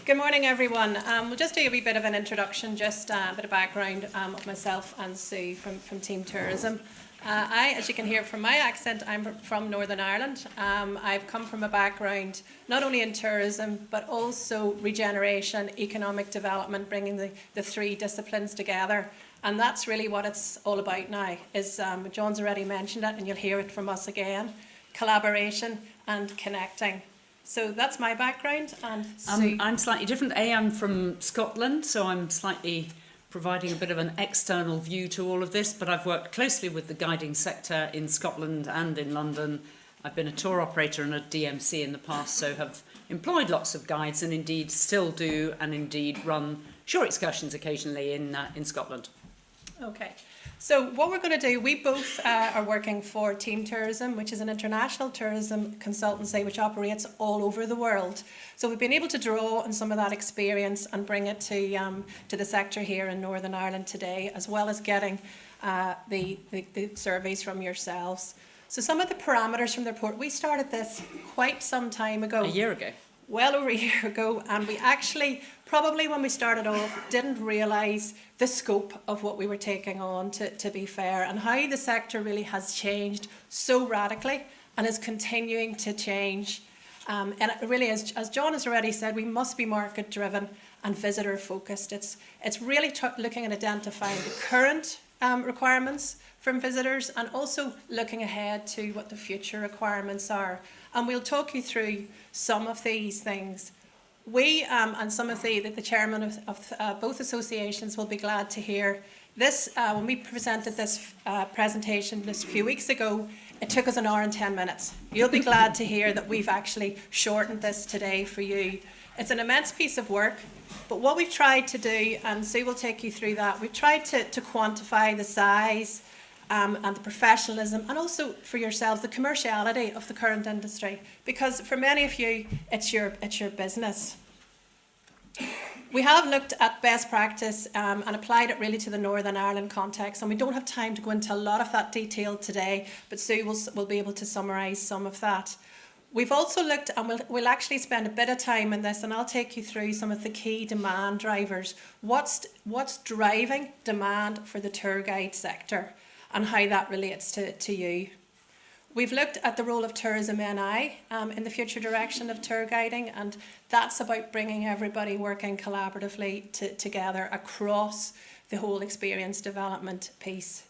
Good morning, everyone. We'll just do a wee bit of an introduction, just a bit of background of myself and Sue from Team Tourism. As you can hear from my accent, I'm from Northern Ireland. I've come from a background not only in tourism, but also regeneration, economic development, bringing the three disciplines together. And that's really what it's all about now, is John's already mentioned it, and you'll hear it from us again, collaboration and connecting. So that's my background. And I'm slightly different. I'm from Scotland, so I'm slightly providing a bit of an external view to all of this, but I've worked closely with the guiding sector in Scotland and in London. I've been a tour operator and a DMC in the past, so have employed lots of guides and indeed still do, and indeed run shore excursions occasionally in Scotland. Okay. So what we're going to do, we both are working for Team Tourism, which is an international tourism consultancy which operates all over the world. So we've been able to draw on some of that experience and bring it to the sector here in Northern Ireland today, as well as getting the surveys from yourselves. So some of the parameters from the report, we started this quite some time ago. A year ago. Well over a year ago, and we actually, probably when we started off, didn't realise the scope of what we were taking on, to be fair, and how the sector really has changed so radically and is continuing to change. And it really is, as John has already said, we must be market driven and visitor focused. It's really looking at identifying the current requirements from visitors and also looking ahead to what the future requirements are. And we'll talk you through some of these things. We and some of the chairman of both associations will be glad to hear this. When we presented this presentation just a few weeks ago, it took us 1 hour and 10 minutes. You'll be glad to hear that we've actually shortened this today for you. It's an immense piece of work, but what we've tried to do, and Sue will take you through that, we've tried to quantify the size and the professionalism, and also for yourselves the commerciality of the current industry, because for many of you it's your business. We have looked at best practice and applied it really to the Northern Ireland context, and we don't have time to go into a lot of that detail today, but Sue will be able to summarise some of that. We've also looked, and we'll actually spend a bit of time in this, and I'll take you through some of the key demand drivers. What's driving demand for the tour guide sector and how that relates to you. We've looked at the role of Tourism NI in the future direction of tour guiding, and that's about bringing everybody working collaboratively together across the whole experience development piece.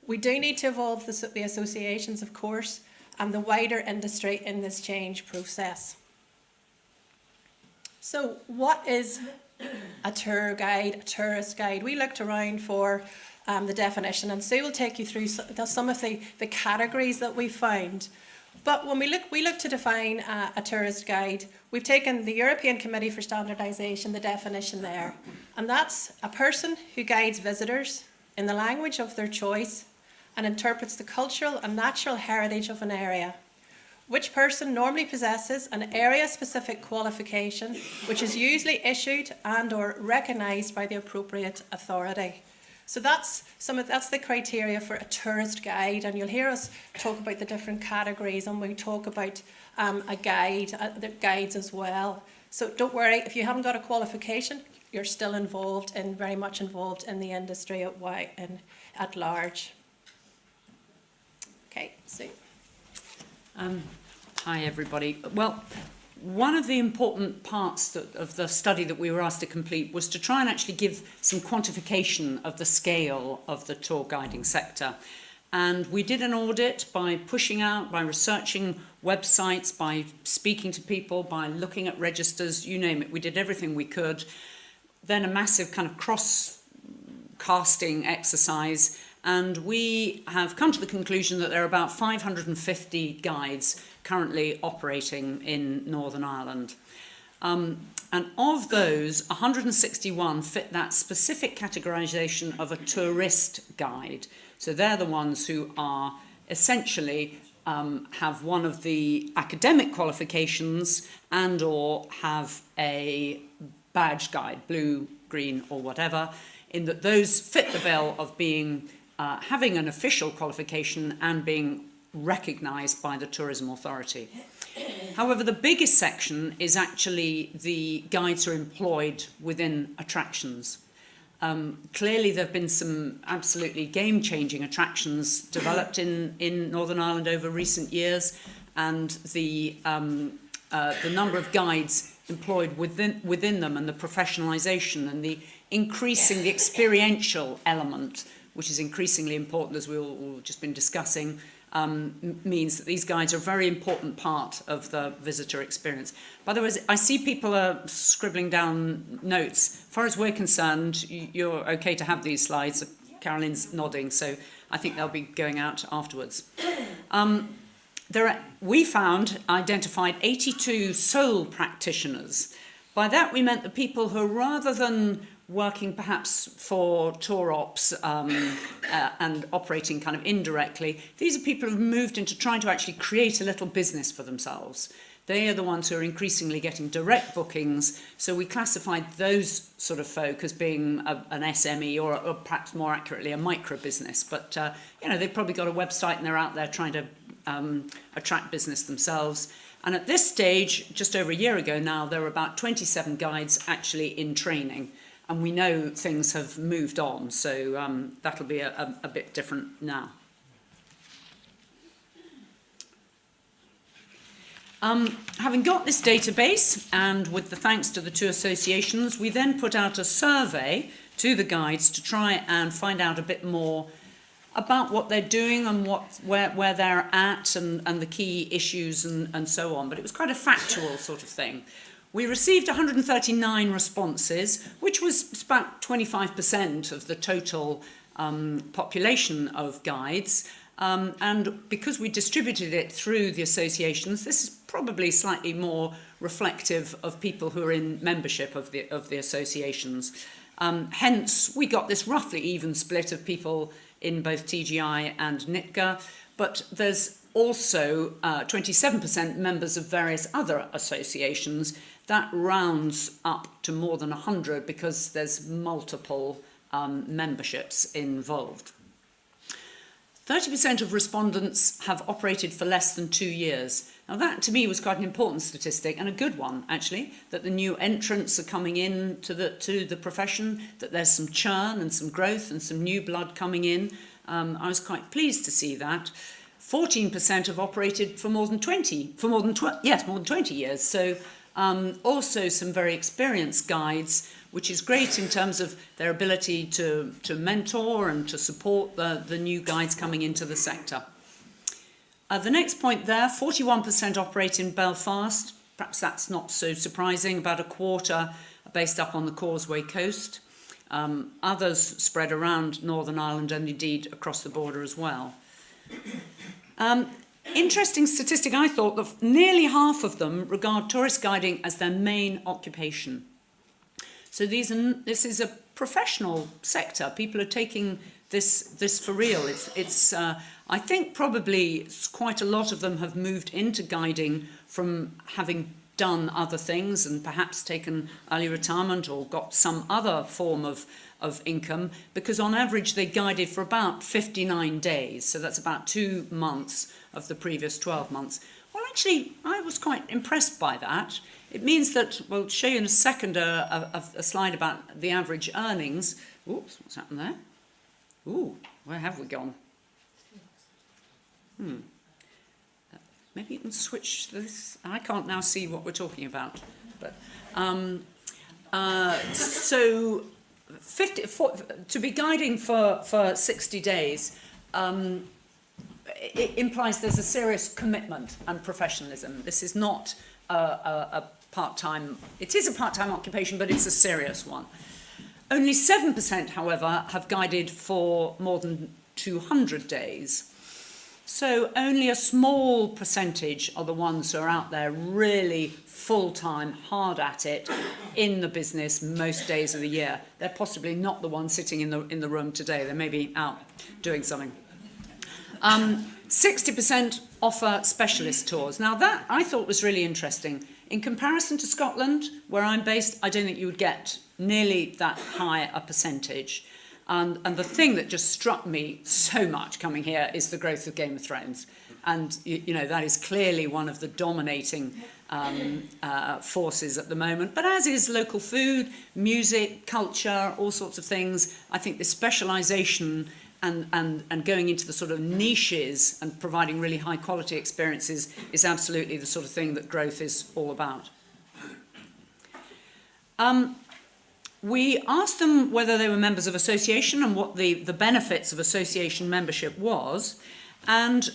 We do need to evolve the associations, of course, and the wider industry in this change process. So what is a tour guide, a tourist guide? We looked around for the definition, and Sue will take you through some of the categories that we found. But when we look to define a tourist guide, we've taken the European Committee for Standardisation, the definition there, and that's a person who guides visitors in the language of their choice and interprets the cultural and natural heritage of an area. Which person normally possesses an area-specific qualification which is usually issued and or recognised by the appropriate authority. So that's the criteria for a tourist guide, and you'll hear us talk about the different categories, and we talk about the guides as well. So don't worry, if you haven't got a qualification, you're still very much involved in the industry at large. Okay, Sue. Hi everybody. Well, one of the important parts of the study that we were asked to complete was to try and actually give some quantification of the scale of the tour guiding sector. And we did an audit by pushing out, by researching websites, by speaking to people, by looking at registers, you name it. We did everything we could. Then a massive kind of cross-casting exercise, and we have come to the conclusion that there are about 550 guides currently operating in Northern Ireland. And of those, 161 fit that specific categorisation of a tourist guide. So they're the ones who are essentially have one of the academic qualifications and or have a badge guide, blue, green or whatever, in that those fit the bill of being having an official qualification and being recognised by the Tourism Authority. However, the biggest section is actually the guides who are employed within attractions. Clearly, there have been some absolutely game-changing attractions developed in Northern Ireland over recent years, and the number of guides employed within them, and the professionalisation and the increasing the experiential element, which is increasingly important, as we've all just been discussing, means that these guides are a very important part of the visitor experience. By the way, I see people are scribbling down notes. As far as we're concerned, you're okay to have these slides. Caroline's nodding, so I think they'll be going out afterwards. We identified 82 sole practitioners. By that we meant the people who, rather than working perhaps for tour ops and operating kind of indirectly, these are people who've moved into trying to actually create a little business for themselves. They are the ones who are increasingly getting direct bookings, so we classified those sort of folk as being an SME or perhaps more accurately a micro business. But they've probably got a website and they're out there trying to attract business themselves. And at this stage, just over a year ago now, there were about 27 guides actually in training. And we know things have moved on, so that'll be a bit different now. Having got this database, and with the thanks to the two associations, we then put out a survey to the guides to try and find out a bit more about what they're doing and where they're at and the key issues and so on. But it was quite a factual sort of thing. We received 139 responses, which was about 25% of the total population of guides. And because we distributed it through the associations, this is probably slightly more reflective of people who are in membership of the associations. Hence, we got this roughly even split of people in both TGI and NITGA, but there's also 27% members of various other associations. That rounds up to more than 100 because there's multiple memberships involved. 30% of respondents have operated for less than 2 years. Now that to me was quite an important statistic and a good one actually, that the new entrants are coming in to the profession, that there's some churn and some growth and some new blood coming in. I was quite pleased to see that. 14% have operated for more than 20 years. So also some very experienced guides, which is great in terms of their ability to mentor and to support the new guides coming into the sector. The next point there, 41% operate in Belfast. Perhaps that's not so surprising. About a quarter are based up on the Causeway coast. Others spread around Northern Ireland and indeed across the border as well. Interesting statistic, I thought, that nearly half of them regard tourist guiding as their main occupation. So this is a professional sector. People are taking this for real. I think probably quite a lot of them have moved into guiding from having done other things and perhaps taken early retirement or got some other form of income, because on average they guided for about 59 days. So that's about 2 months of the previous 12 months. Well, actually, I was quite impressed by that. It means that, we'll show you in a second a slide about the average earnings. Oops, what's happened there? Ooh, where have we gone? Maybe you can switch this. I can't now see what we're talking about. But so to be guiding for 60 days, it implies there's a serious commitment and professionalism. This is not a part-time. It is a part-time occupation, but it's a serious one. Only 7%, however, have guided for more than 200 days. So only a small percentage are the ones who are out there really full-time, hard at it, in the business most days of the year. They're possibly not the ones sitting in the room today. They may be out doing something. 60% offer specialist tours. Now that I thought was really interesting. In comparison to Scotland, where I'm based, I don't think you would get nearly that high a percentage. And the thing that just struck me so much coming here is the growth of Game of Thrones. And, you know, that is clearly one of the dominating forces at the moment. But as is local food, music, culture, all sorts of things, I think the specialisation and going into the sort of niches and providing really high quality experiences is absolutely the sort of thing that growth is all about. We asked them whether they were members of association and what the benefits of association membership was. And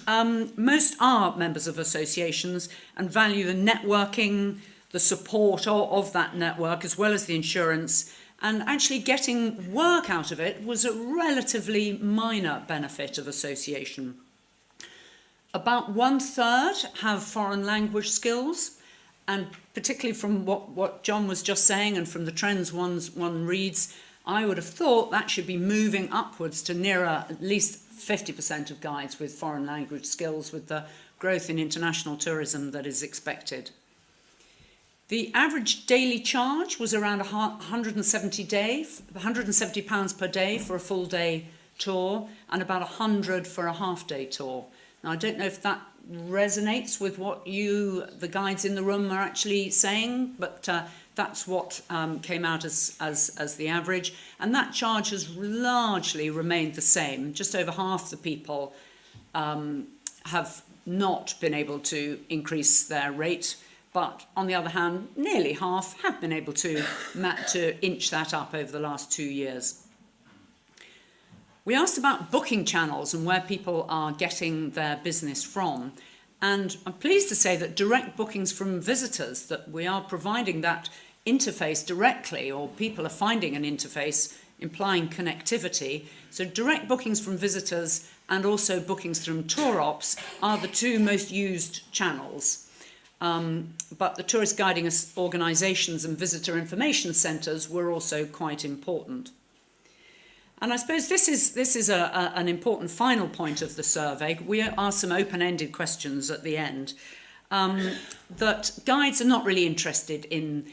most are members of associations and value the networking, the support of that network, as well as the insurance. And actually getting work out of it was a relatively minor benefit of association. About 1/3 have foreign language skills. And particularly from what John was just saying and from the trends one reads, I would have thought that should be moving upwards to nearer at least 50% of guides with foreign language skills with the growth in international tourism that is expected. The average daily charge was around £170 per day for a full day tour and about 100 for a half day tour. Now, I don't know if that resonates with what the guides in the room are actually saying, but that's what came out as the average. And that charge has largely remained the same. Just over half the people have not been able to increase their rate. But on the other hand, nearly half have been able to inch that up over the last 2 years. We asked about booking channels and where people are getting their business from. And I'm pleased to say that direct bookings from visitors, that we are providing that interface directly, or people are finding an interface implying connectivity. So direct bookings from visitors and also bookings from tour ops are the two most used channels. But the tourist guiding organisations and visitor information centres were also quite important. And I suppose this is an important final point of the survey. We asked some open-ended questions at the end. That guides are not really interested in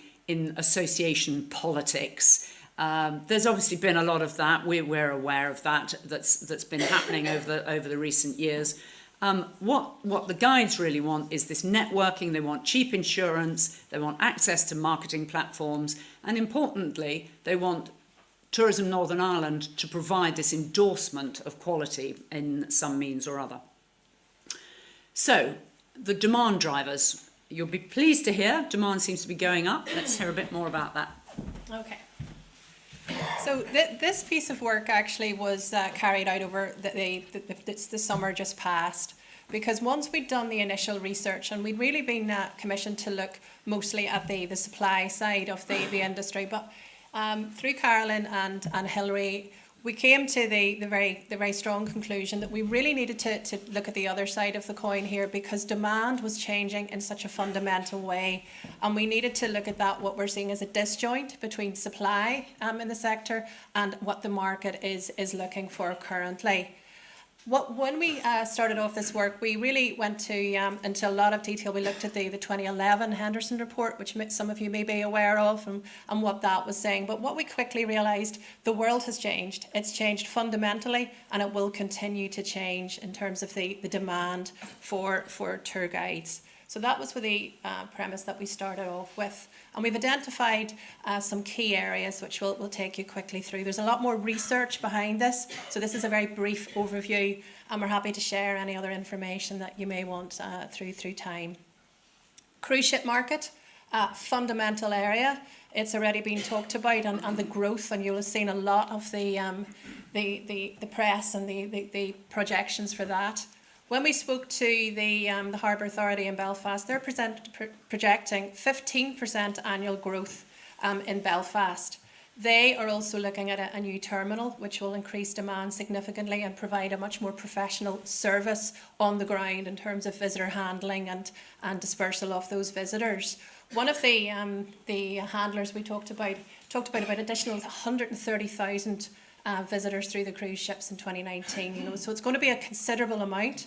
association politics. There's obviously been a lot of that. We're aware of that. That's been happening over the recent years. What the guides really want is this networking. They want cheap insurance. They want access to marketing platforms, and importantly, they want Tourism Northern Ireland to provide this endorsement of quality in some means or other. So, the demand drivers. You'll be pleased to hear demand seems to be going up. Let's hear a bit more about that. Okay. So this piece of work actually was carried out over the summer just past, because once we'd done the initial research and we'd really been commissioned to look mostly at the supply side of the industry, but through Carolyn and Hilary, we came to the very strong conclusion that we really needed to look at the other side of the coin here, because demand was changing in such a fundamental way, and we needed to look at that, what we're seeing as a disjoint between supply in the sector and what the market is looking for currently. When we started off this work, we really went into a lot of detail. We looked at the 2011 Henderson report, which some of you may be aware of, and what that was saying. But what we quickly realised, the world has changed. It's changed fundamentally, and it will continue to change in terms of the demand for tour guides. So that was with the premise that we started off with. And we've identified some key areas which we'll take you quickly through. There's a lot more research behind this, so this is a very brief overview, and we're happy to share any other information that you may want through time. Cruise ship market, fundamental area. It's already been talked about, and the growth, and you'll have seen a lot of the press and the projections for that. When we spoke to the Harbour Authority in Belfast, they're projecting 15% annual growth in Belfast. They are also looking at a new terminal, which will increase demand significantly and provide a much more professional service on the ground in terms of visitor handling and dispersal of those visitors. One of the handlers we talked about additional 130,000 visitors through the cruise ships in 2019. So it's going to be a considerable amount.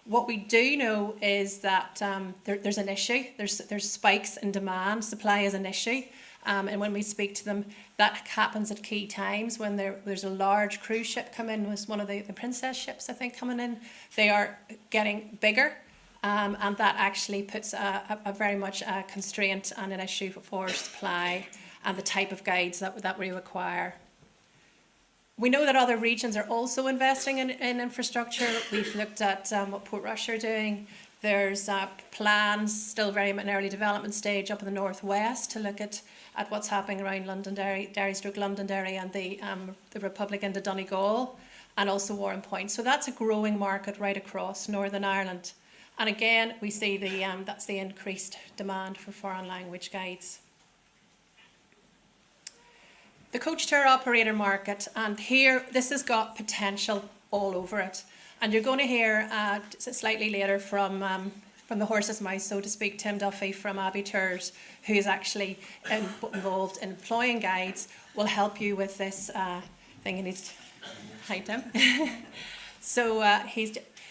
What we do know is that there's an issue. There's spikes in demand. Supply is an issue, And when we speak to them, that happens at key times when there's a large cruise ship come in, was one of the princess ships, I think, coming in. They are getting bigger, and that actually puts a very much a constraint and an issue for supply and the type of guides that we require. We know that other regions are also investing in infrastructure. We've looked at what Portrush are doing. There's plans, still very much in early development stage, up in the northwest to look at what's happening around Londonderry, Londonderry and the Republic into Donegal, and also Warren Point. So that's a growing market right across Northern Ireland. And again, we see that's the increased demand for foreign language guides. The coach tour operator market, and here this has got potential all over it. And you're going to hear slightly later from the horse's mouth, so to speak, Tim Duffy from Abbey Tours, who is actually involved in employing guides, will help you with this thing. He needs to hide him. So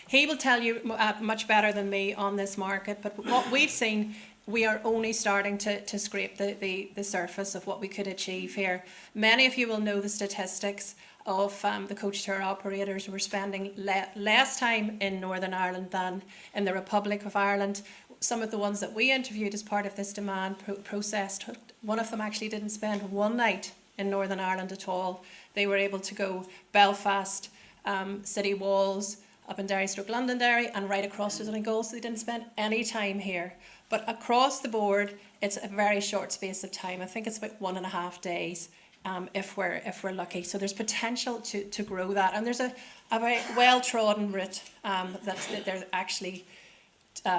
he will tell you much better than me on this market. But what we've seen, we are only starting to scrape the surface of what we could achieve here. Many of you will know the statistics of the coach tour operators. We're spending less time in Northern Ireland than in the Republic of Ireland. Some of the ones that we interviewed as part of this demand process, one of them actually didn't spend one night in Northern Ireland at all. They were able to go Belfast, City Walls, up in Londonderry and right across to Donegal, so they didn't spend any time here. But across the board, it's a very short space of time. I think it's about 1.5 days. If we're lucky. So there's potential to grow that, and there's a very well-trodden route that they're actually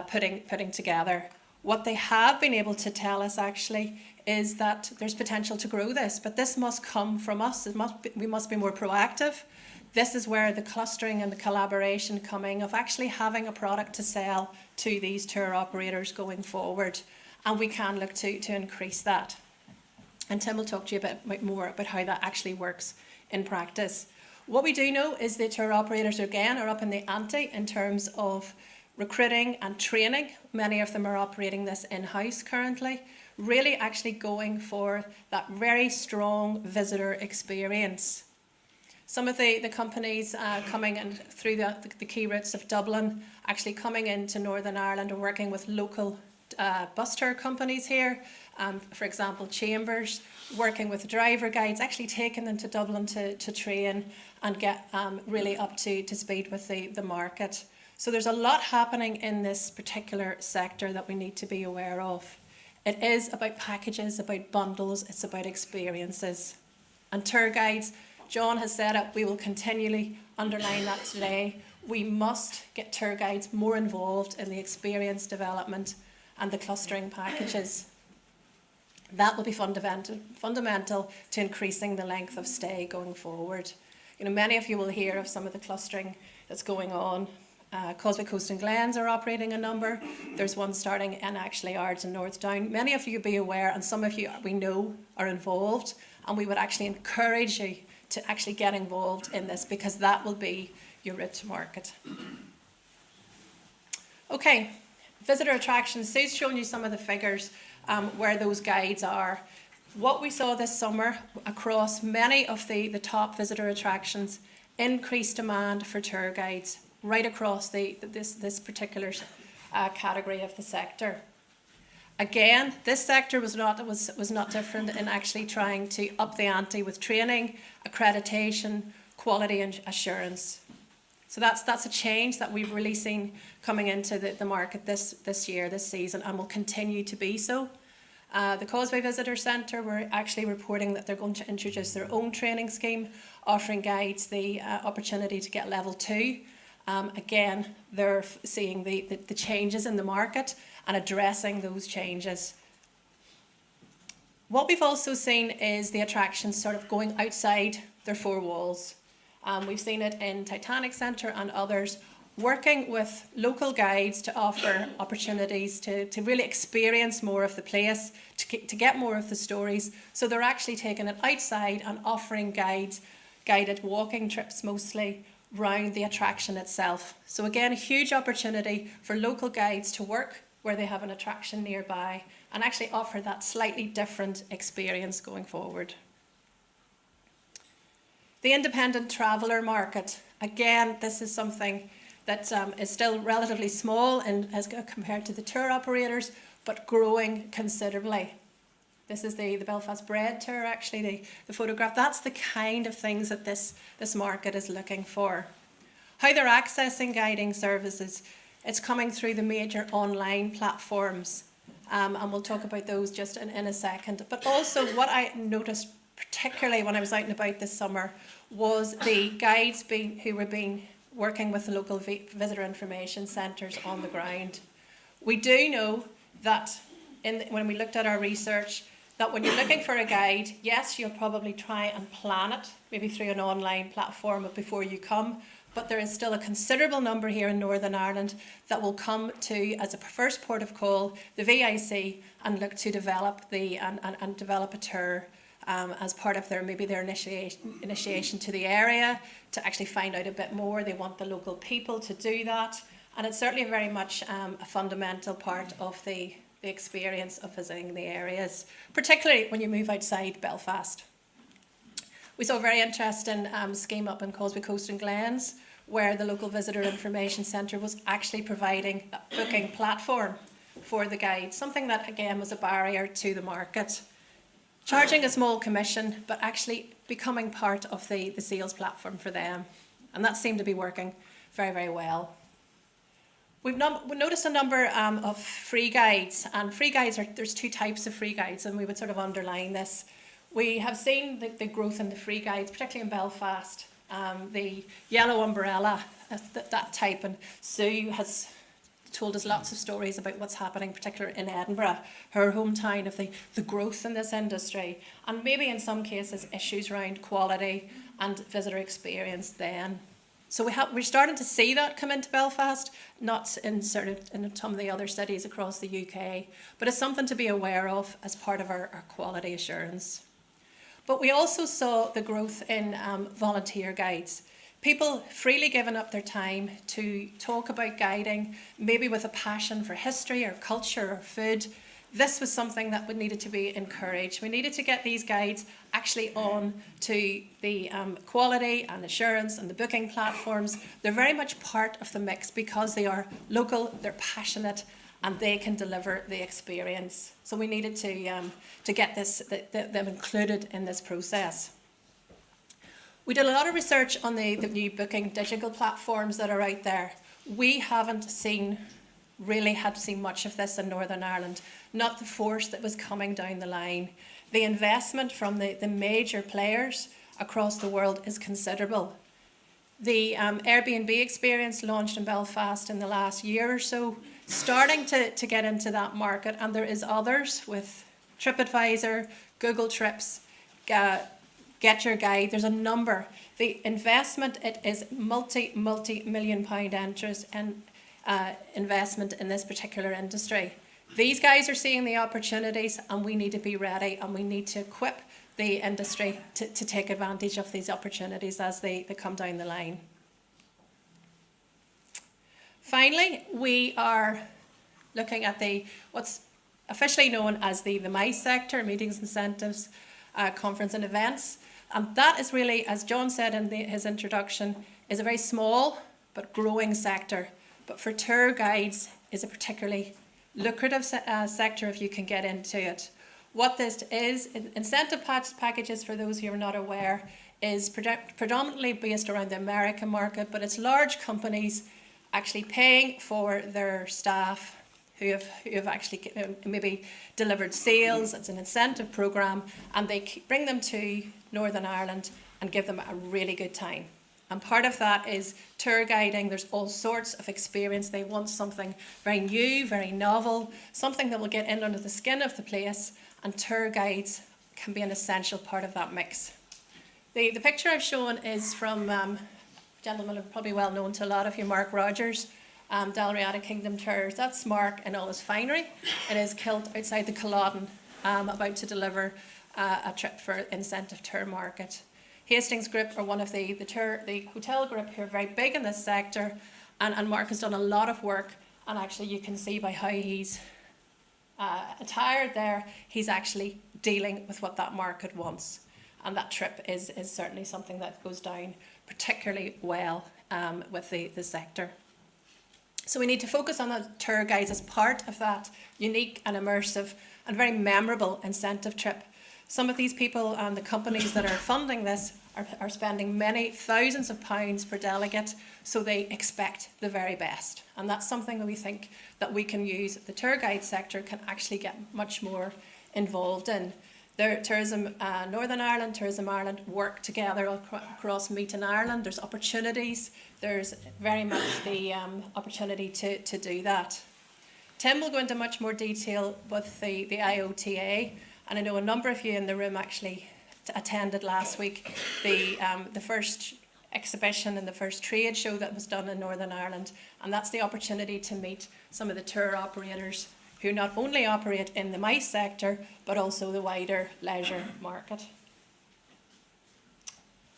putting together. What they have been able to tell us actually is that there's potential to grow this, but this must come from us. We must be more proactive. This is where the clustering and the collaboration coming of actually having a product to sell to these tour operators going forward, and we can look to increase that. And Tim will talk to you a bit more about how that actually works in practice. What we do know is the tour operators, again, are up in the ante in terms of recruiting and training. Many of them are operating this in-house currently, really actually going for that very strong visitor experience. Some of the companies coming in through the key routes of Dublin, actually coming into Northern Ireland and working with local bus tour companies here. For example, Chambers, working with driver guides, actually taking them to Dublin to train and get really up to speed with the market. So there's a lot happening in this particular sector that we need to be aware of. It is about packages, about bundles, it's about experiences. And tour guides, John has said it, we will continually underline that today. We must get tour guides more involved in the experience development and the clustering packages. That will be fundamental to increasing the length of stay going forward. You know, many of you will hear of some of the clustering that's going on. Causeway Coast and Glens are operating a number. There's one starting in actually Ards and North Down. Many of you will be aware, and some of you we know are involved, and we would actually encourage you to actually get involved in this, because that will be your route to market. Okay, visitor attractions. Sue's shown you some of the figures where those guides are. What we saw this summer across many of the top visitor attractions, increased demand for tour guides right across this particular category of the sector. Again, this sector was not different in actually trying to up the ante with training, accreditation, quality and assurance. So that's a change that we've really seen coming into the market this year, this season, and will continue to be so. The Causeway Visitor Centre were actually reporting that they're going to introduce their own training scheme, offering guides the opportunity to get level 2. Again, they're seeing the changes in the market and addressing those changes. What we've also seen is the attractions sort of going outside their 4 walls. We've seen it in Titanic Centre and others, working with local guides to offer opportunities to really experience more of the place, to get more of the stories. So they're actually taking it outside and offering guided walking trips mostly round the attraction itself. So again, a huge opportunity for local guides to work where they have an attraction nearby, and actually offer that slightly different experience going forward. The independent traveller market. Again, this is something that is still relatively small as compared to the tour operators, but growing considerably. This is the Belfast Bread Tour, actually, the photograph. That's the kind of things that this market is looking for. How they're accessing guiding services, it's coming through the major online platforms. And we'll talk about those just in a second. But also what I noticed, particularly when I was out and about this summer, was the guides who were working with the local visitor information centres on the ground. We do know that when we looked at our research, that when you're looking for a guide, yes, you'll probably try and plan it, maybe through an online platform before you come, but there is still a considerable number here in Northern Ireland that will come to, as a first port of call, the VIC, and look to develop and develop a tour as part of their initiation to the area, to actually find out a bit more. They want the local people to do that, and it's certainly very much a fundamental part of the experience of visiting the areas, particularly when you move outside Belfast. We saw a very interesting scheme up in Causeway Coast and Glens, where the local visitor information centre was actually providing a booking platform for the guides, something that again was a barrier to the market. Charging a small commission, but actually becoming part of the sales platform for them. And that seemed to be working very, very well. We noticed a number of free guides, and free guides there's two types of free guides, and we would sort of underline this. We have seen the growth in the free guides, particularly in Belfast, the yellow umbrella, that type, and Sue has told us lots of stories about what's happening, particularly in Edinburgh, her hometown, of the growth in this industry, and maybe in some cases issues around quality and visitor experience then. So we're starting to see that come into Belfast, not in some of the other cities across the UK, but it's something to be aware of as part of our quality assurance. But we also saw the growth in volunteer guides. People freely giving up their time to talk about guiding, maybe with a passion for history or culture or food. This was something that needed to be encouraged. We needed to get these guides actually on to the quality and assurance and the booking platforms. They're very much part of the mix because they are local, they're passionate, and they can deliver the experience. So we needed to get them included in this process. We did a lot of research on the new booking digital platforms that are out there. We haven't really had seen much of this in Northern Ireland, not the force that was coming down the line. The investment from the major players across the world is considerable. The Airbnb experience launched in Belfast in the last year or so, starting to get into that market, and there is others with TripAdvisor, Google Trips, Get Your Guide. There's a number. The investment, it is multi-million pound interest and investment in this particular industry. These guys are seeing the opportunities, and we need to be ready, and we need to equip the industry to take advantage of these opportunities as they come down the line. Finally, we are looking at what's officially known as the MICE sector, meetings, incentives, conference and events. And that is really, as John said in his introduction, is a very small but growing sector. But for tour guides is a particularly lucrative sector if you can get into it. What this is, incentive packages, for those who are not aware, is predominantly based around the American market, but it's large companies actually paying for their staff who have actually maybe delivered sales. It's an incentive program, and they bring them to Northern Ireland and give them a really good time. And part of that is tour guiding. There's all sorts of experience. They want something very new, very novel, something that will get in under the skin of the place, and tour guides can be an essential part of that mix. The picture I've shown is from a gentleman who's probably well known to a lot of you, Mark Rogers, Dalriada Kingdom Tours. That's Mark in all his finery in his kilt outside the Culloden, about to deliver a trip for incentive tour market. Hastings Group are one of the hotel group who are very big in this sector, and Mark has done a lot of work And actually you can see by how he's attired there, he's actually dealing with what that market wants. And that trip is certainly something that goes down particularly well with the sector. So we need to focus on the tour guides as part of that unique and immersive and very memorable incentive trip. Some of these people and the companies that are funding this are spending many thousands of pounds per delegate, so they expect the very best. And that's something that we think that we can use, the tour guide sector can actually get much more involved in. Tourism Northern Ireland, Tourism Ireland work together across Meet in Ireland. There's opportunities. There's very much the opportunity to do that. Tim will go into much more detail with the IOTA, and I know a number of you in the room actually attended last week the first exhibition and the first trade show that was done in Northern Ireland, and that's the opportunity to meet some of the tour operators who not only operate in the MICE sector but also the wider leisure market.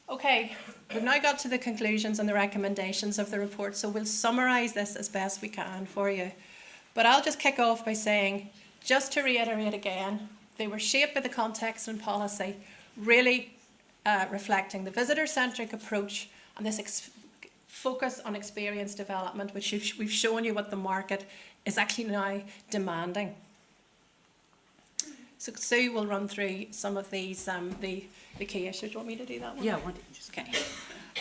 Okay, we've now got to the conclusions and the recommendations of the report, so we'll summarise this as best we can for you. But I'll just kick off by saying, just to reiterate again, they were shaped by the context and policy, really reflecting the visitor-centric approach and this focus on experience development, which we've shown you what the market is actually now demanding. So Sue will run through some of these, the key issues. Do you want me to do that one? Yeah, why don't you just... Okay.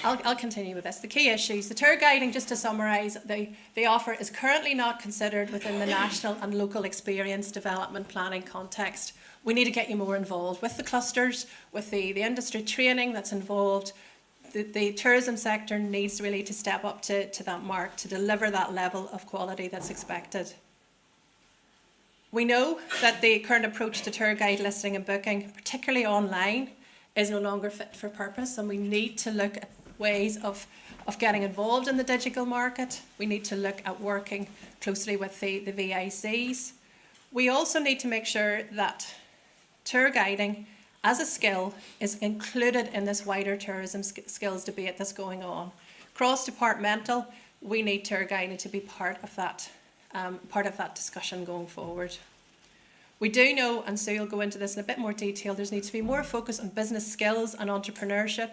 I'll continue with this. The key issues. The tour guiding, just to summarise, the offer is currently not considered within the national and local experience development planning context. We need to get you more involved with the clusters, with the industry training that's involved. The tourism sector needs really to step up to that mark to deliver that level of quality that's expected. We know that the current approach to tour guide listing and booking, particularly online, is no longer fit for purpose, and we need to look at ways of getting involved in the digital market. We need to look at working closely with the VICs. We also need to make sure that tour guiding as a skill is included in this wider tourism skills debate that's going on. Cross-departmental, we need tour guiding to be part of that discussion going forward. We do know, and Sue will go into this in a bit more detail, there needs to be more focus on business skills and entrepreneurship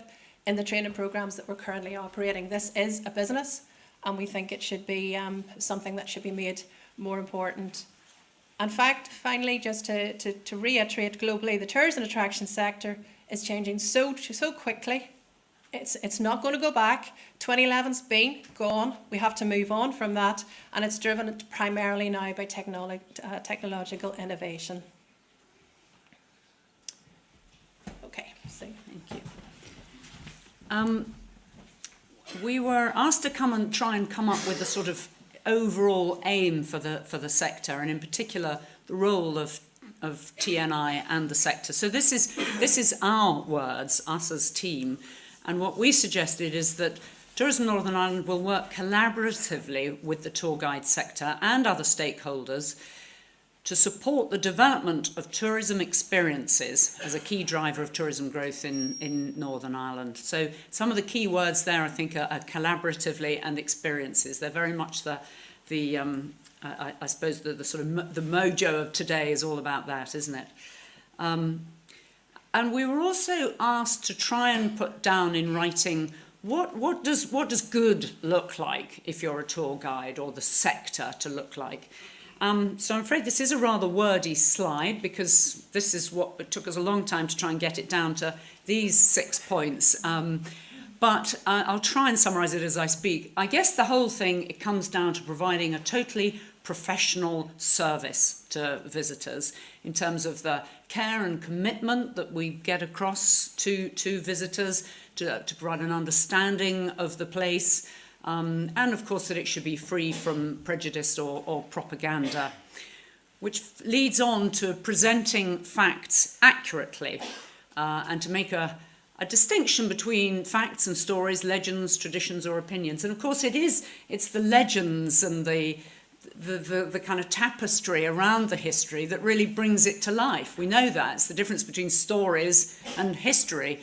in the training programmes that we're currently operating. This is a business, and we think it should be something that should be made more important. In fact, finally, just to reiterate, globally, the tourism and attraction sector is changing so quickly. It's not going to go back. 2011's been gone. We have to move on from that, and it's driven primarily now by technological innovation. Okay, so Thank you. We were asked to come and try and come up with a sort of overall aim for the sector, and in particular the role of TNI and the sector. So this is our words, us as team, and what we suggested is that Tourism Northern Ireland will work collaboratively with the tour guide sector and other stakeholders to support the development of tourism experiences as a key driver of tourism growth in Northern Ireland. So some of the key words there, I think, are collaboratively and experiences. They're very much I suppose the sort of the mojo of today is all about that, isn't it? And we were also asked to try and put down in writing what does good look like if you're a tour guide, or the sector to look like. So I'm afraid this is a rather wordy slide, because this is what it took us a long time to try and get it down to these 6 points. But I'll try and summarise it as I speak. I guess the whole thing, it comes down to providing a totally professional service to visitors in terms of the care and commitment that we get across to visitors, to provide an understanding of the place, and of course that it should be free from prejudice or propaganda, which leads on to presenting facts accurately and to make a distinction between facts and stories, legends, traditions or opinions. And of course it's the legends and the kind of tapestry around the history that really brings it to life. We know that. It's the difference between stories and history.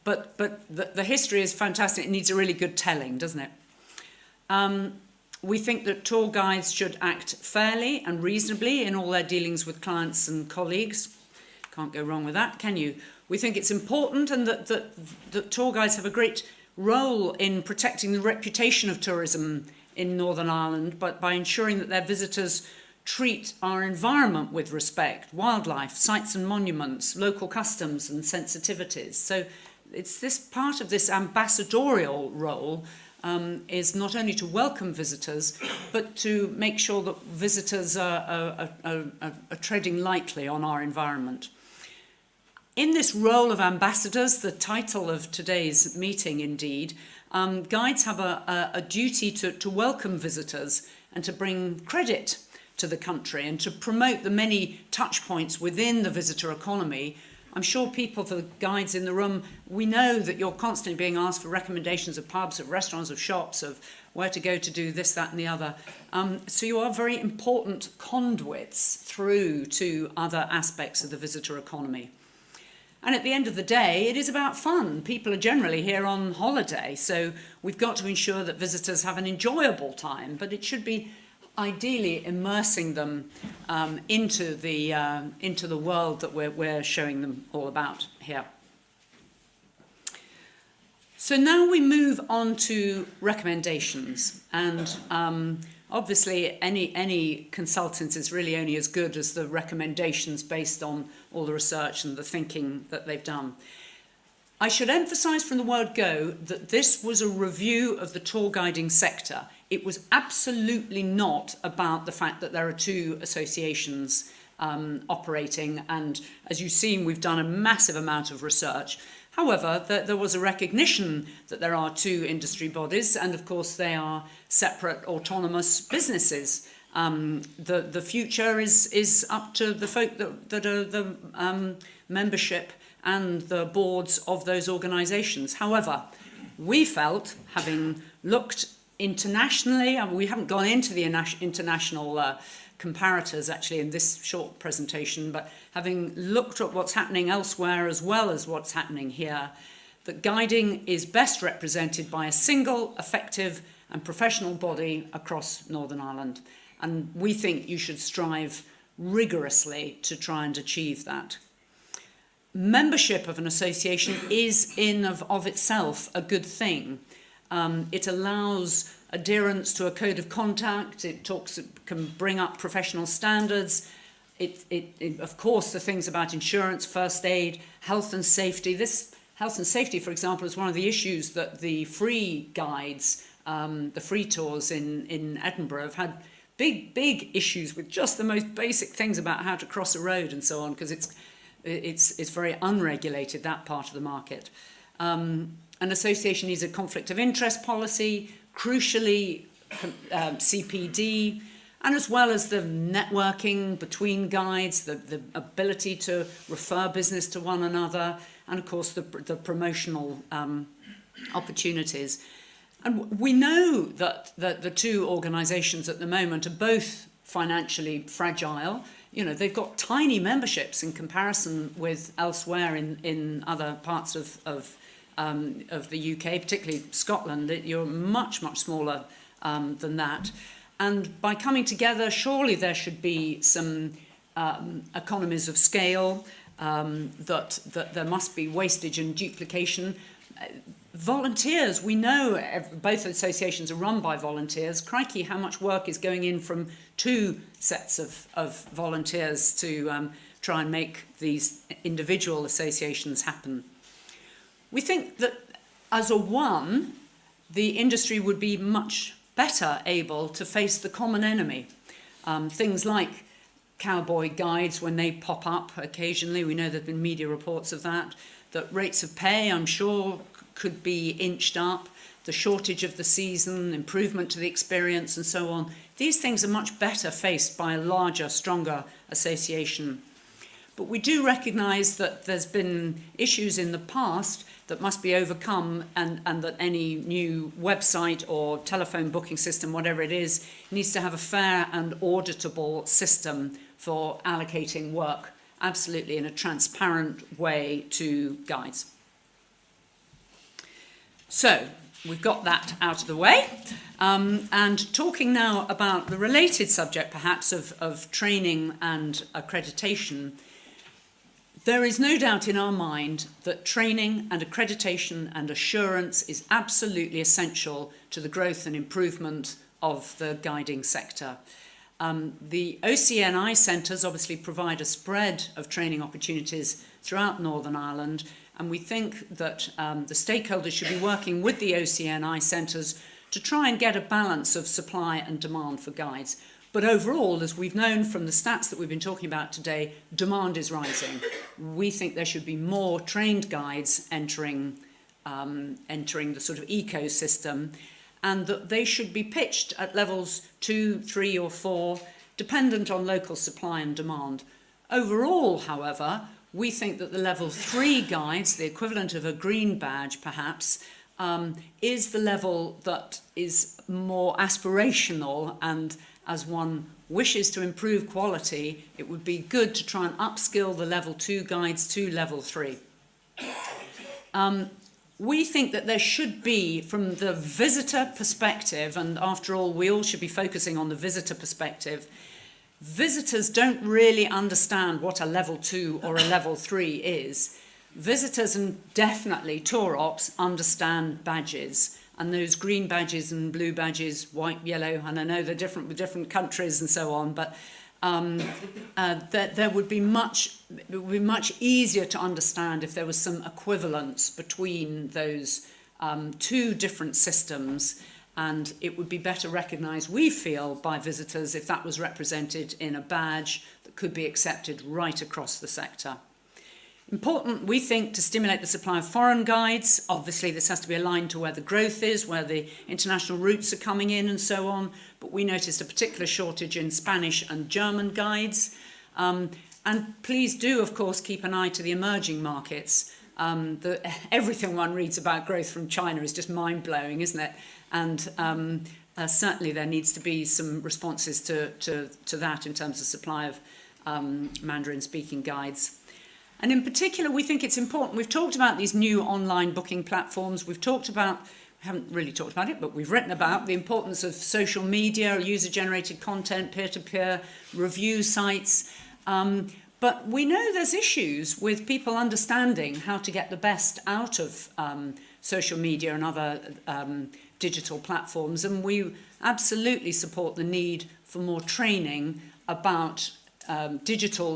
But the history is fantastic. It needs a really good telling, doesn't it? We think that tour guides should act fairly and reasonably in all their dealings with clients and colleagues. Can't go wrong with that, can you? We think it's important and that tour guides have a great role in protecting the reputation of tourism in Northern Ireland, but by ensuring that their visitors treat our environment with respect, wildlife, sites and monuments, local customs and sensitivities. So it's this part of this ambassadorial role is not only to welcome visitors, but to make sure that visitors are treading lightly on our environment. In this role of ambassadors, the title of today's meeting indeed, guides have a duty to welcome visitors and to bring credit to the country and to promote the many touch points within the visitor economy. I'm sure people, for the guides in the room, we know that you're constantly being asked for recommendations of pubs, of restaurants, of shops, of where to go to do this, that and the other. So you are very important conduits through to other aspects of the visitor economy. And at the end of the day, it is about fun. People are generally here on holiday, so we've got to ensure that visitors have an enjoyable time, but it should be ideally immersing them into the world that we're showing them all about here. So now we move on to recommendations, and obviously any consultant is really only as good as the recommendations based on all the research and the thinking that they've done. I should emphasise from the word go that this was a review of the tour guiding sector. It was absolutely not about the fact that there are two associations operating, and as you've seen, we've done a massive amount of research. However, there was a recognition that there are two industry bodies, and of course they are separate autonomous businesses. The future is up to the folk that are the membership and the boards of those organisations. However, we felt, having looked internationally, we haven't gone into the international comparators actually in this short presentation, but having looked at what's happening elsewhere as well as what's happening here, that guiding is best represented by a single, effective and professional body across Northern Ireland. And we think you should strive rigorously to try and achieve that. Membership of an association is in of itself a good thing. It allows adherence to a code of conduct. It can bring up professional standards. It of course, the things about insurance, first aid, health and safety. This health and safety, for example, is one of the issues that the free guides, the free tours in Edinburgh have had big issues with just the most basic things about how to cross a road and so on, because it's very unregulated, that part of the market. An association needs a conflict of interest policy, crucially CPD, and as well as the networking between guides, the ability to refer business to one another, and of course the promotional opportunities. And we know that the two organisations at the moment are both financially fragile. You know, they've got tiny memberships in comparison with elsewhere in other parts of the UK, particularly Scotland. You're much smaller than that. And by coming together, surely there should be some economies of scale, that there must be wastage and duplication. Volunteers, we know both associations are run by volunteers. Crikey, how much work is going in from two sets of volunteers to try and make these individual associations happen. We think that as a one, the industry would be much better able to face the common enemy. Things like cowboy guides, when they pop up occasionally, we know there have been media reports of that rates of pay, I'm sure, could be inched up, the shortage of the season, improvement to the experience and so on. These things are much better faced by a larger, stronger association. But we do recognise that there's been issues in the past that must be overcome, and that any new website or telephone booking system, whatever it is, needs to have a fair and auditable system for allocating work, absolutely in a transparent way to guides. So, we've got that out of the way. And talking now about the related subject, perhaps, of training and accreditation, there is no doubt in our mind that training and accreditation and assurance is absolutely essential to the growth and improvement of the guiding sector. The OCNI centres obviously provide a spread of training opportunities throughout Northern Ireland, and we think that the stakeholders should be working with the OCNI centres to try and get a balance of supply and demand for guides. But overall, as we've known from the stats that we've been talking about today, demand is rising. We think there should be more trained guides entering the sort of ecosystem, and that they should be pitched at levels 2, 3 or 4, dependent on local supply and demand. Overall, however, we think that the level 3 guides, the equivalent of a green badge perhaps, is the level that is more aspirational, and as one wishes to improve quality, it would be good to try and upskill the level 2 guides to level 3. We think that there should be, from the visitor perspective, and after all, we all should be focusing on the visitor perspective, visitors don't really understand what a level 2 or a level 3 is. Visitors and definitely tour ops understand badges, and those green badges and blue badges, white, yellow, and I know they're different with different countries and so on, but it would be much easier to understand if there was some equivalence between those two different systems, and it would be better recognised, we feel, by visitors if that was represented in a badge that could be accepted right across the sector. Important, we think, to stimulate the supply of foreign guides. Obviously, this has to be aligned to where the growth is, where the international routes are coming in and so on. But we noticed a particular shortage in Spanish and German guides. And please do, of course, keep an eye to the emerging markets. Everything one reads about growth from China is just mind-blowing, isn't it? And certainly there needs to be some responses to that in terms of supply of Mandarin-speaking guides. And in particular, we think it's important. We've talked about these new online booking platforms. We haven't really talked about it, but we've written about the importance of social media, user-generated content, peer-to-peer review sites. But we know there's issues with people understanding how to get the best out of social media and other digital platforms. And we absolutely support the need for more training about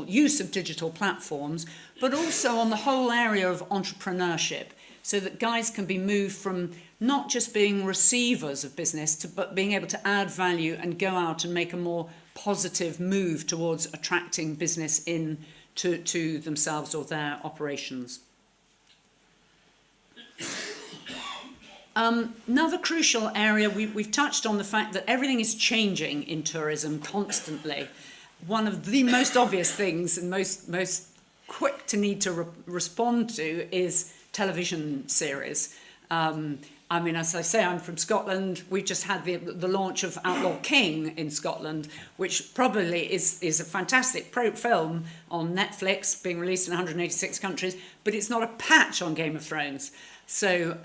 use of digital platforms, but also on the whole area of entrepreneurship, so that guides can be moved from not just being receivers of business, but being able to add value and go out and make a more positive move towards attracting business in to themselves or their operations. Another crucial area, we've touched on the fact that everything is changing in tourism constantly. One of the most obvious things and most quick to need to respond to is television series. I mean, as I say, I'm from Scotland. We've just had the launch of Outlaw King in Scotland, which probably is a fantastic film on Netflix, being released in 186 countries, but it's not a patch on Game of Thrones. So,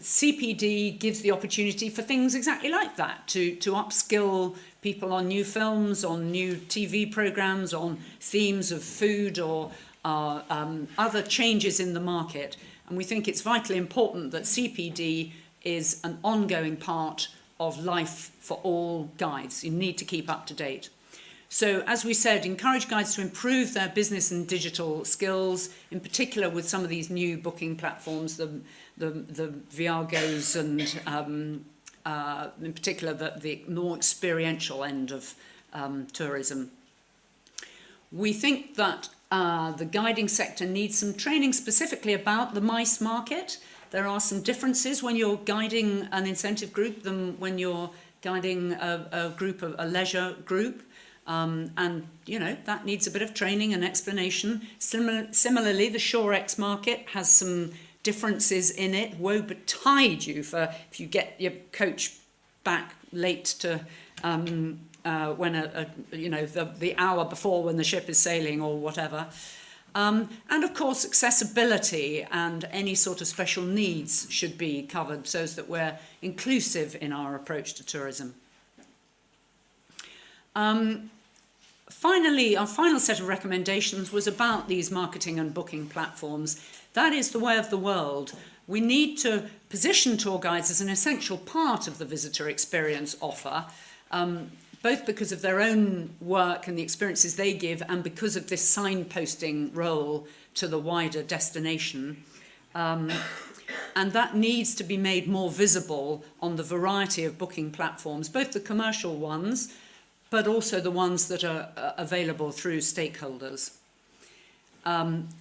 CPD gives the opportunity for things exactly like that, to upskill people on new films, on new TV programmes, on themes of food or other changes in the market. And we think it's vitally important that CPD is an ongoing part of life for all guides. You need to keep up to date. So, as we said, encourage guides to improve their business and digital skills, in particular with some of these new booking platforms, the Viagos and in particular the more experiential end of tourism. We think that the guiding sector needs some training specifically about the MICE market. There are some differences when you're guiding an incentive group than when you're guiding a leisure group. And, that needs a bit of training and explanation. Similarly, the ShoreX market has some differences in it. Woe betide you if you get your coach back late to when the hour before when the ship is sailing or whatever. And of course, accessibility and any sort of special needs should be covered so that we're inclusive in our approach to tourism. Finally, our final set of recommendations was about these marketing and booking platforms. That is the way of the world. We need to position tour guides as an essential part of the visitor experience offer, both because of their own work and the experiences they give, and because of this signposting role to the wider destination. And that needs to be made more visible on the variety of booking platforms, both the commercial ones, but also the ones that are available through stakeholders.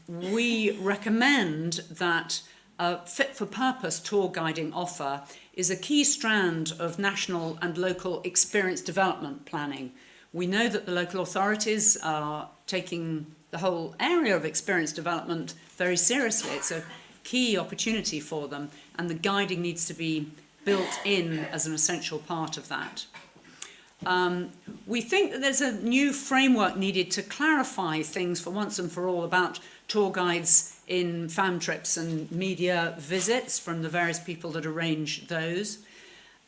We recommend that a fit-for-purpose tour guiding offer is a key strand of national and local experience development planning. We know that the local authorities are taking the whole area of experience development very seriously. It's a key opportunity for them, and the guiding needs to be built in as an essential part of that. We think that there's a new framework needed to clarify things for once and for all about tour guides in fam trips and media visits from the various people that arrange those.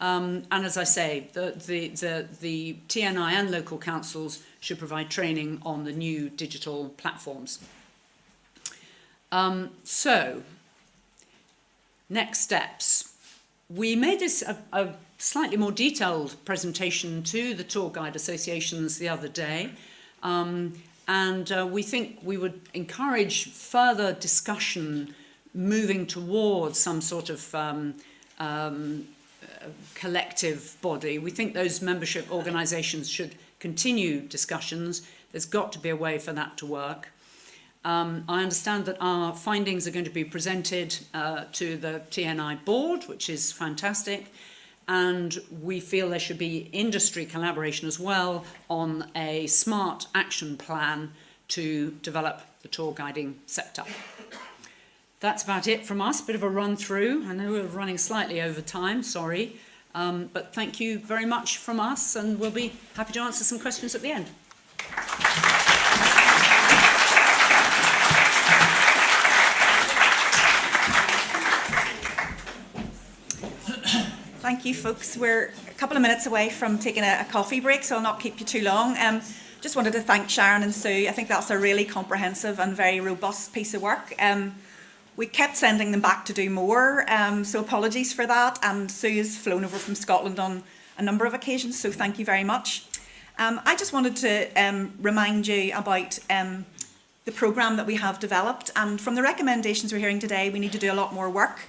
And as I say, the TNI and local councils should provide training on the new digital platforms. So, next steps. We made this a slightly more detailed presentation to the tour guide associations the other day. And we think we would encourage further discussion moving towards some sort of collective body. We think those membership organisations should continue discussions. There's got to be a way for that to work. I understand that our findings are going to be presented to the TNI board, which is fantastic. And we feel there should be industry collaboration as well on a smart action plan to develop the tour guiding sector. That's about it from us, bit of a run through. I know we're running slightly over time, sorry. But thank you very much from us, and we'll be happy to answer some questions at the end. Thank you, folks. We're a couple of minutes away from taking a coffee break, so I'll not keep you too long. Just wanted to thank Sharon and Sue. I think that's a really comprehensive and very robust piece of work. We kept sending them back to do more, so apologies for that. And Sue has flown over from Scotland on a number of occasions, so thank you very much. I just wanted to remind you about the programme that we have developed. And from the recommendations we're hearing today, we need to do a lot more work.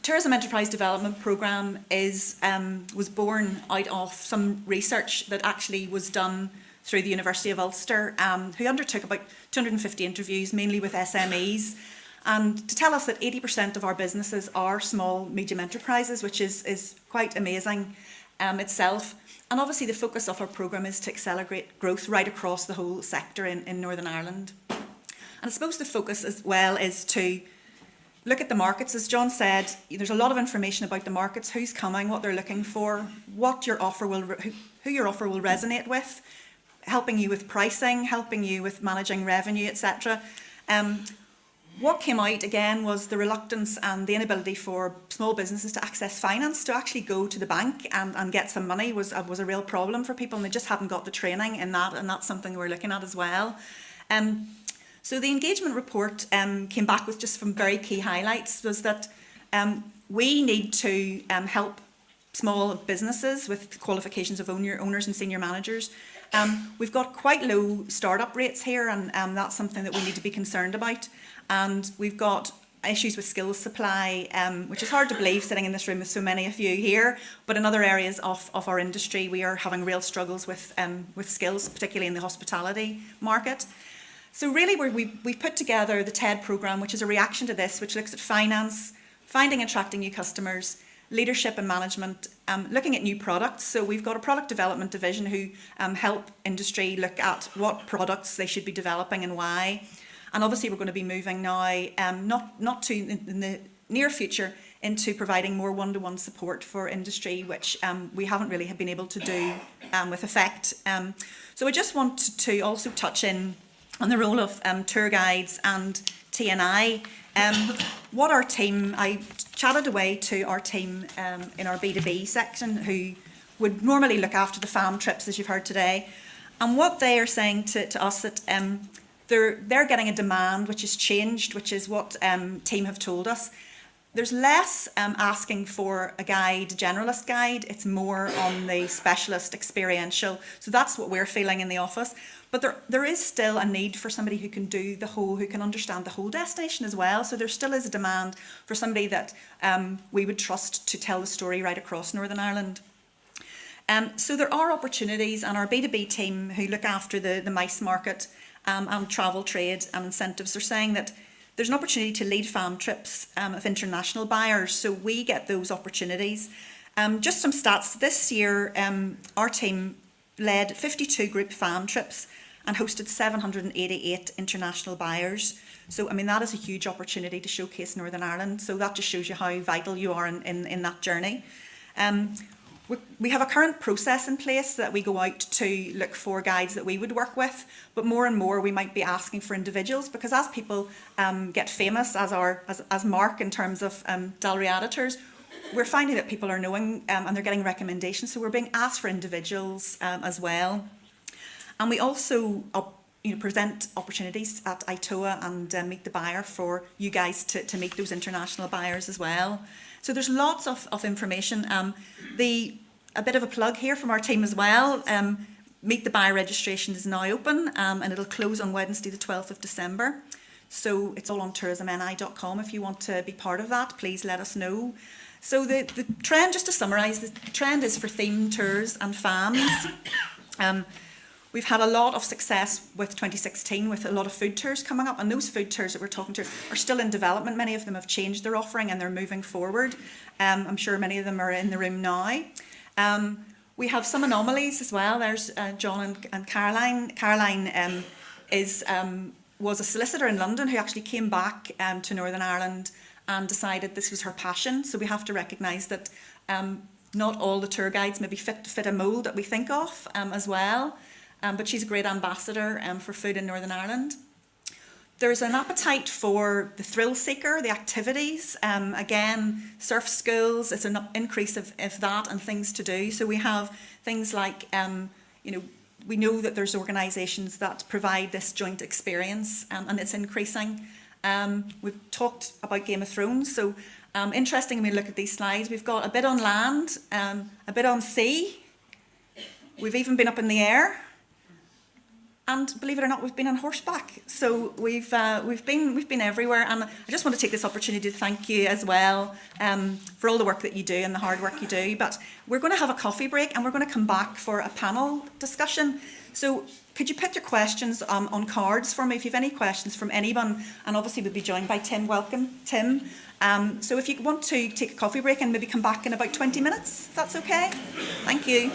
Tourism Enterprise Development Programme was born out of some research that actually was done through the University of Ulster, who undertook about 250 interviews, mainly with SMEs, and to tell us that 80% of our businesses are small, medium enterprises, which is quite amazing itself. And obviously the focus of our programme is to accelerate growth right across the whole sector in Northern Ireland. And I suppose the focus as well is to look at the markets. As John said, there's a lot of information about the markets, who's coming, what they're looking for, what your offer who your offer will resonate with, helping you with pricing, helping you with managing revenue, etc. What came out again was the reluctance and the inability for small businesses to access finance, to actually go to the bank and get some money was a real problem for people, and they just hadn't got the training in that, and that's something we're looking at as well. So the engagement report came back with just some very key highlights, was that we need to help small businesses with qualifications of owners and senior managers. We've got quite low startup rates here, and that's something that we need to be concerned about. And we've got issues with skills supply, which is hard to believe sitting in this room with so many of you here, but in other areas of our industry we are having real struggles with skills, particularly in the hospitality market. So really we put together the TED programme, which is a reaction to this, which looks at finance, finding and attracting new customers, leadership and management, looking at new products. So we've got a product development division who help industry look at what products they should be developing and why. And obviously we're going to be moving now, not to in the near future, into providing more one-to-one support for industry, which we haven't really been able to do with effect. So I just want to also touch in on the role of tour guides and TNI. What our team, I chatted away to our team in our B2B section who would normally look after the fam trips, as you've heard today. And what they are saying to us that they're getting a demand which has changed, which is what team have told us. There's less asking for a guide, a generalist guide. It's more on the specialist experiential. So that's what we're feeling in the office. But there is still a need for somebody who can do the whole, who can understand the whole destination as well. So there still is a demand for somebody that we would trust to tell the story right across Northern Ireland. So there are opportunities, and our B2B team who look after the mice market and travel trade and incentives are saying that there's an opportunity to lead fam trips of international buyers, so we get those opportunities. Just some stats. This year, our team led 52 group fam trips and hosted 788 international buyers. So, I mean, that is a huge opportunity to showcase Northern Ireland, so that just shows you how vital you are in that journey. We have a current process in place that we go out to look for guides that we would work with, but more and more we might be asking for individuals, because as people get famous, as Mark in terms of Dalry editors, we're finding that people are knowing and they're getting recommendations, so we're being asked for individuals as well. And we also present opportunities at ITOA and Meet the Buyer for you guys to meet those international buyers as well. So there's lots of information. A bit of a plug here from our team as well. Meet the Buyer registration is now open and it'll close on Wednesday the 12th of December. So it's all on tourismni.com. If you want to be part of that, please let us know. So the trend, just to summarise, the trend is for themed tours and FAMs. We've had a lot of success with 2016 with a lot of food tours coming up, and those food tours that we're talking to are still in development. Many of them have changed their offering and they're moving forward. I'm sure many of them are in the room now. We have some anomalies as well. There's John and Caroline. Caroline was a solicitor in London who actually came back to Northern Ireland and decided this was her passion. So we have to recognise that not all the tour guides maybe fit a mould that we think of as well. But she's a great ambassador for food in Northern Ireland. There's an appetite for the thrill seeker, the activities. Again, surf schools, it's an increase of that and things to do. So we have things like, we know that there's organisations that provide this joint experience and it's increasing. We've talked about Game of Thrones. So interesting when we look at these slides, we've got a bit on land, a bit on sea. We've even been up in the air. And believe it or not, we've been on horseback. So we've been everywhere. And I just want to take this opportunity to thank you as well for all the work that you do and the hard work you do. But we're going to have a coffee break and we're going to come back for a panel discussion. So could you put your questions on cards for me if you have any questions from anyone? And obviously we'll be joined by Tim. Welcome, Tim. So if you want to take a coffee break and maybe come back in about 20 minutes, if that's okay. Thank you.